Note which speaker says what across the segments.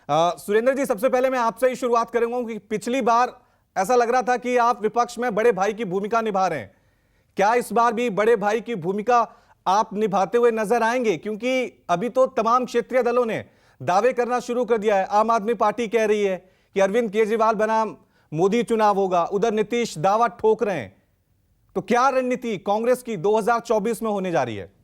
Speaker 1: सुरेंद्र जी, सबसे पहले मैं आपसे ही शुरुआत करूंगा कि पिछली बार ऐसा लग रहा था कि आप विपक्ष में बड़े भाई की भूमिका निभा रहे हैं। क्या इस बार भी बड़े भाई की भूमिका आप निभाते हुए नजर आएंगे? क्योंकि अभी तो तमाम क्षेत्रीय दलों ने दावे करना शुरू कर दिया है। आम आदमी पार्टी कह रही है कि अरविंद केजरीवाल बनाम मोदी चुनाव होगा, उधर नीतीश दावा ठोक रहे हैं। तो क्या रणनीति कांग्रेस की 2024 में होने जा रही है?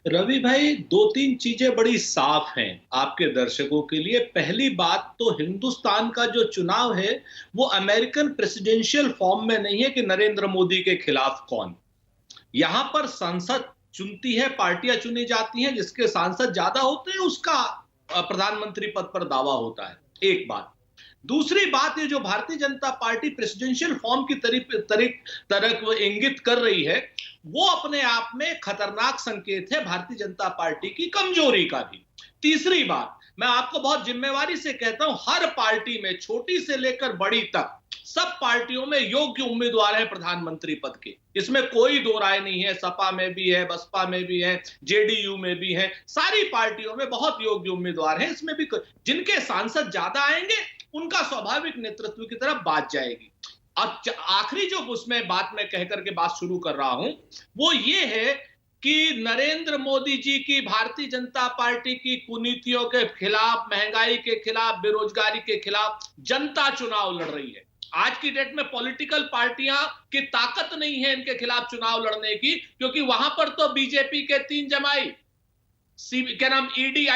Speaker 2: रवि भाई, दो तीन चीजें बड़ी साफ हैं आपके दर्शकों के लिए। पहली बात तो हिंदुस्तान का जो चुनाव है वो अमेरिकन प्रेसिडेंशियल फॉर्म में नहीं है कि नरेंद्र मोदी के खिलाफ कौन। यहां पर संसद चुनती है, पार्टियां चुनी जाती हैं, जिसके सांसद ज्यादा होते हैं उसका प्रधानमंत्री पद पर दावा होता है। एक बात। दूसरी बात, ये जो Bharatiya Janata party presidential form की तरफ इंगित कर रही है, वो अपने आप में खतरनाक संकेत है भारतीय जनता पार्टी की कमजोरी का भी। तीसरी बात, मैं आपको बहुत जिम्मेवारी से कहता हूं, हर पार्टी में छोटी से लेकर बड़ी तक सब पार्टियों में योग्य उम्मीदवार हैं प्रधानमंत्री पद के। इसमें कोई दो राय नहीं है। सपा में भी है, बसपा में भी है, जेडीयू में भी है, सारी पार्टियों में बहुत योग्य उम्मीदवार हैं। इसमें भी जिनके सांसद ज्यादा आएंगे उनका स्वाभाविक नेतृत्व की तरफ बात जाएगी। अब आखिरी जो उसमें बात मैं कहकर के बात शुरू कर रहा हूं वो ये है कि नरेंद्र मोदी जी की भारतीय जनता पार्टी की कुनीतियों के खिलाफ, महंगाई के खिलाफ, बेरोजगारी के खिलाफ जनता चुनाव लड़ रही है। आज की डेट में पॉलिटिकल पार्टियां की ताकत नहीं है इनके खिलाफ चुनाव लड़ने की, क्योंकि वहां पर तो बीजेपी के 3 जमाई, क्या नाम, ईडी,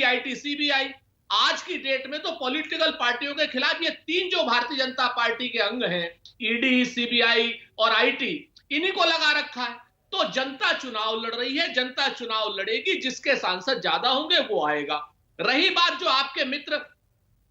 Speaker 2: आईटी, सीबीआई। आज की डेट में तो पॉलिटिकल पार्टियों के खिलाफ ये 3 जो भारतीय जनता पार्टी के अंग हैं, ईडी, सीबीआई और आईटी, इन्हीं को लगा रखा है। तो जनता चुनाव लड़ रही है, जनता चुनाव लड़ेगी, जिसके सांसद ज्यादा होंगे वो आएगा। रही बात जो आपके मित्र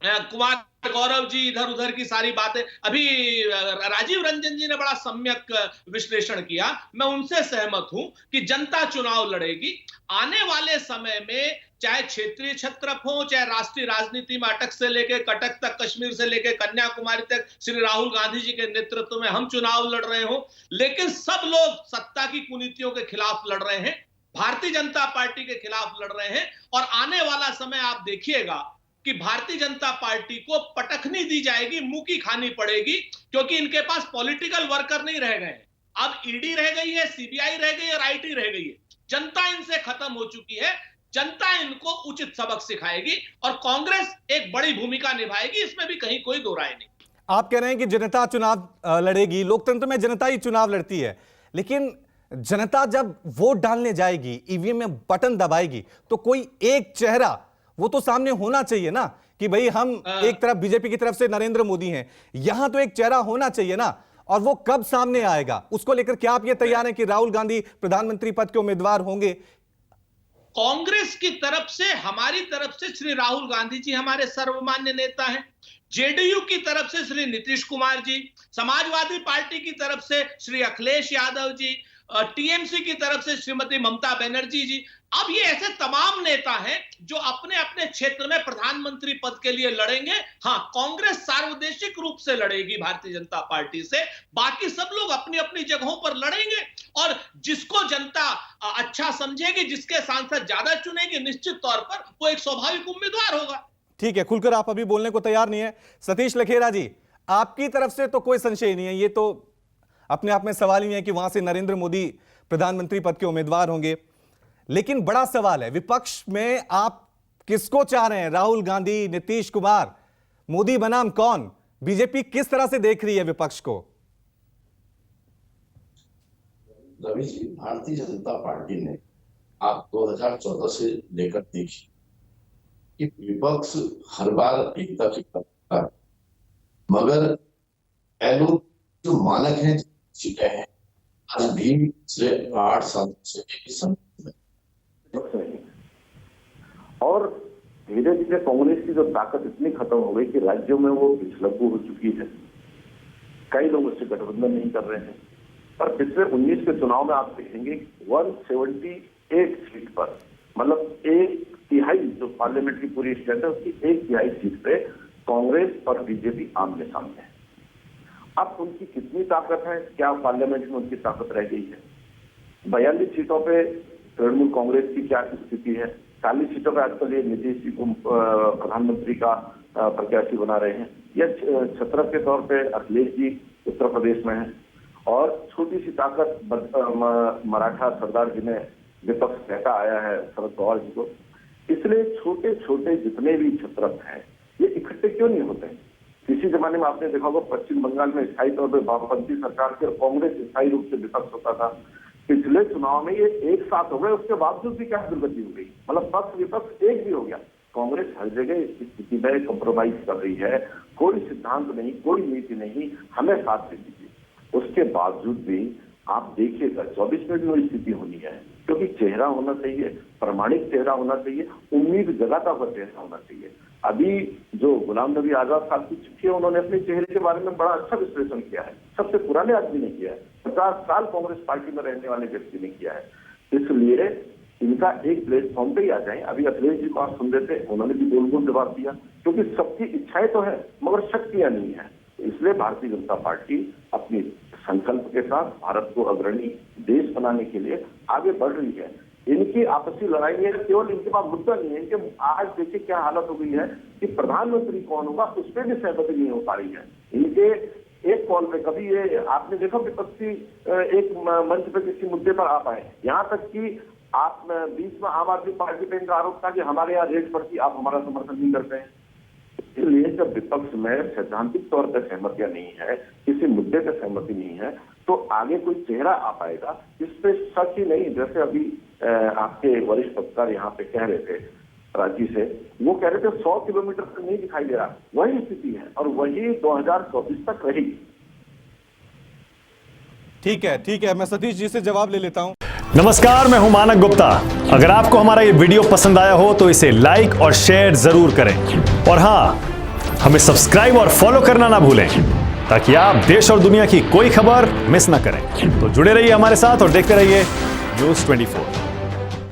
Speaker 2: कुमार गौरव जी इधर उधर की सारी बातें, अभी राजीव रंजन जी ने बड़ा सम्यक विश्लेषण किया, मैं उनसे सहमत हूं कि जनता चुनाव लड़ेगी। आने वाले समय में चाहे क्षेत्रीय छत्रप हो, चाहे राष्ट्रीय राजनीति में अटक से लेकर कटक तक, कश्मीर से लेकर कन्याकुमारी तक श्री राहुल गांधी जी के नेतृत्व में हम चुनाव लड़ रहे हो, लेकिन सब लोग सत्ता की कुनीतियों के खिलाफ लड़ रहे हैं, भारतीय जनता पार्टी के खिलाफ लड़ रहे हैं। और आने वाला समय आप देखिएगा कि भारतीय जनता पार्टी को पटखनी दी जाएगी, मुंह की खानी पड़ेगी, क्योंकि इनके पास पॉलिटिकल वर्कर नहीं रह गए। अब ईडी रह गई है, सीबीआई रह गई है और आईटी रह गई है। जनता इनसे खत्म हो चुकी है। जनता इनको उचित सबक सिखाएगी और कांग्रेस एक बड़ी भूमिका निभाएगी, इसमें भी कहीं कोई दो राय नहीं।
Speaker 1: आप कह रहे हैं कि जनता चुनाव लड़ेगी। लोकतंत्र में जनता ही चुनाव लड़ती है, लेकिन जनता जब वोट डालने जाएगी, ईवीएम में बटन दबाएगी, तो कोई एक चेहरा वो तो सामने होना चाहिए ना, कि भाई हम एक तरफ बीजेपी की तरफ से नरेंद्र मोदी हैं, यहां तो एक चेहरा होना चाहिए ना। और वो कब सामने आएगा, उसको लेकर क्या आप ये तैयार हैं कि राहुल गांधी प्रधानमंत्री पद के उम्मीदवार होंगे?
Speaker 2: कांग्रेस की तरफ से, हमारी तरफ से श्री राहुल गांधी जी हमारे सर्वमान्य नेता हैं। जेडीयू की तरफ से श्री नीतीश कुमार जी, समाजवादी पार्टी की तरफ से श्री अखिलेश यादव जी, टीएमसी की तरफ से श्रीमती ममता बनर्जी जी। अब ये ऐसे तमाम नेता हैं जो अपने अपने क्षेत्र में प्रधानमंत्री पद के लिए लड़ेंगे। हाँ, कांग्रेस सार्वदेशिक रूप से लड़ेगी भारतीय जनता पार्टी से, बाकी सब लोग अपनी अपनी जगहों पर लड़ेंगे। और जिसको जनता अच्छा समझेगी, जिसके सांसद ज्यादा चुनेगी, निश्चित तौर पर वो एक स्वाभाविक उम्मीदवार होगा।
Speaker 1: ठीक है, खुलकर आप अभी बोलने को तैयार नहीं है। सतीश लखेरा जी, आपकी तरफ से तो कोई संशय नहीं है, ये तो अपने आप में सवाल ही नहीं है कि वहां से नरेंद्र मोदी प्रधानमंत्री पद के उम्मीदवार होंगे। लेकिन बड़ा सवाल है, विपक्ष में आप किसको चाह रहे हैं? राहुल गांधी, नीतीश कुमार, मोदी बनाम कौन? बीजेपी किस तरह से देख रही है विपक्ष को?
Speaker 3: रवि जी, भारतीय जनता पार्टी ने आप 2014 से लेकर देखिए कि विपक्ष हर बार एकता की करता है, मगर एलो जो मानक हैं चुके हैं आज भी पिछले 8 साल से
Speaker 4: और धीरे धीरे कांग्रेस की जो ताकत इतनी खत्म हो गई कि राज्यों में वो पिछलग्गू हो चुकी है। कई लोग उससे गठबंधन नहीं कर रहे हैं। पर पिछले 19 के चुनाव में आप देखेंगे 178 सीट पर, मतलब 1/3 जो पार्लियामेंट की पूरी स्टेट है उसकी 1/3 सीट पे कांग्रेस और बीजेपी आमने सामने है। अब उनकी कितनी ताकत है, क्या पार्लियामेंट में उनकी ताकत रह गई है? 42 सीटों पे तृणमूल कांग्रेस की क्या स्थिति है? 40 सीटों पे आजकल ये नीतीश जी को प्रधानमंत्री का प्रत्याशी बना रहे हैं। यह छत्रप के तौर पे अखिलेश जी उत्तर प्रदेश में है और छोटी सी ताकत मराठा सरदार जी ने विपक्ष कहता आया है शरद पवार जी को। इसलिए छोटे छोटे जितने भी छत्रप हैं ये इकट्ठे क्यों नहीं होते? किसी जमाने में आपने देखा होगा पश्चिम बंगाल में स्थायी तौर पर वामपंथी सरकार थी और कांग्रेस स्थायी रूप से विपक्ष होता था। पिछले चुनाव में ये एक साथ हो गए, उसके बावजूद भी क्या दुर्गति हो गई, मतलब पक्ष विपक्ष एक भी हो गया। कांग्रेस हर जगह इस स्थिति में कंप्रोमाइज कर रही है, कोई सिद्धांत नहीं, कोई नीति नहीं, हमें साथ दे दीजिए। उसके बावजूद भी आप देखिएगा 24 में भी वही स्थिति होनी है, क्योंकि चेहरा होना चाहिए, प्रामाणिक चेहरा होना चाहिए, उम्मीद जगाता हुआ चेहरा होना चाहिए। अभी जो गुलाम नबी आजाद साहब की चिट्ठी है, उन्होंने अपने चेहरे के बारे में बड़ा अच्छा विश्लेषण किया है, सबसे पुराने आदमी ने किया है, 50 साल कांग्रेस पार्टी में रहने वाले व्यक्ति ने किया है। इसलिए इनका एक प्लेटफॉर्म पे ही आ जाए। अभी अखिलेश जी को आप सुन रहे थे, उन्होंने भी गोल गोल जवाब दिया, क्योंकि सबकी इच्छाएं तो है मगर शक्तियां नहीं है। इसलिए भारतीय जनता पार्टी अपनी संकल्प के साथ भारत को अग्रणी देश बनाने के लिए आगे बढ़ रही है। इनकी आपसी लड़ाई में केवल इनके पास मुद्दा नहीं है, इनके आज देखिए क्या हालत हो गई है कि प्रधानमंत्री कौन होगा उस पर भी सहमति नहीं हो पा रही है। इनके एक कॉल पे कभी ये आपने देखा विपक्षी एक मंच पे किसी मुद्दे पर आ पाए, यहाँ तक कि आप बीच में आम आदमी पार्टी पे इनका आरोप था कि हमारे यहाँ रेट पड़ती, आप हमारा समर्थन नहीं करते हैं। इसलिए जब विपक्ष में सैद्धांतिक तौर पर सहमतियां नहीं है, किसी मुद्दे पर सहमति नहीं है, तो आगे कोई चेहरा आ पाएगा इस पे सच ही नहीं। जैसे अभी आपके वरिष्ठ पत्रकार यहाँ पे कह रहे थे रांची से, वो कह रहे थे 100 किलोमीटर तक नहीं दिखाई दे रहा, वही स्थिति है और वही 2024 तक रहेगी।
Speaker 1: ठीक है, मैं सतीश जी से जवाब ले लेता हूं।
Speaker 5: नमस्कार, मैं हूं मानक गुप्ता। अगर आपको हमारा ये वीडियो पसंद आया हो तो इसे लाइक और शेयर जरूर करें और हां, हमें सब्सक्राइब और फॉलो करना ना भूलें ताकि आप देश और दुनिया की कोई खबर मिस ना करें। तो जुड़े रहिए हमारे साथ और देखते रहिए न्यूज़ 24।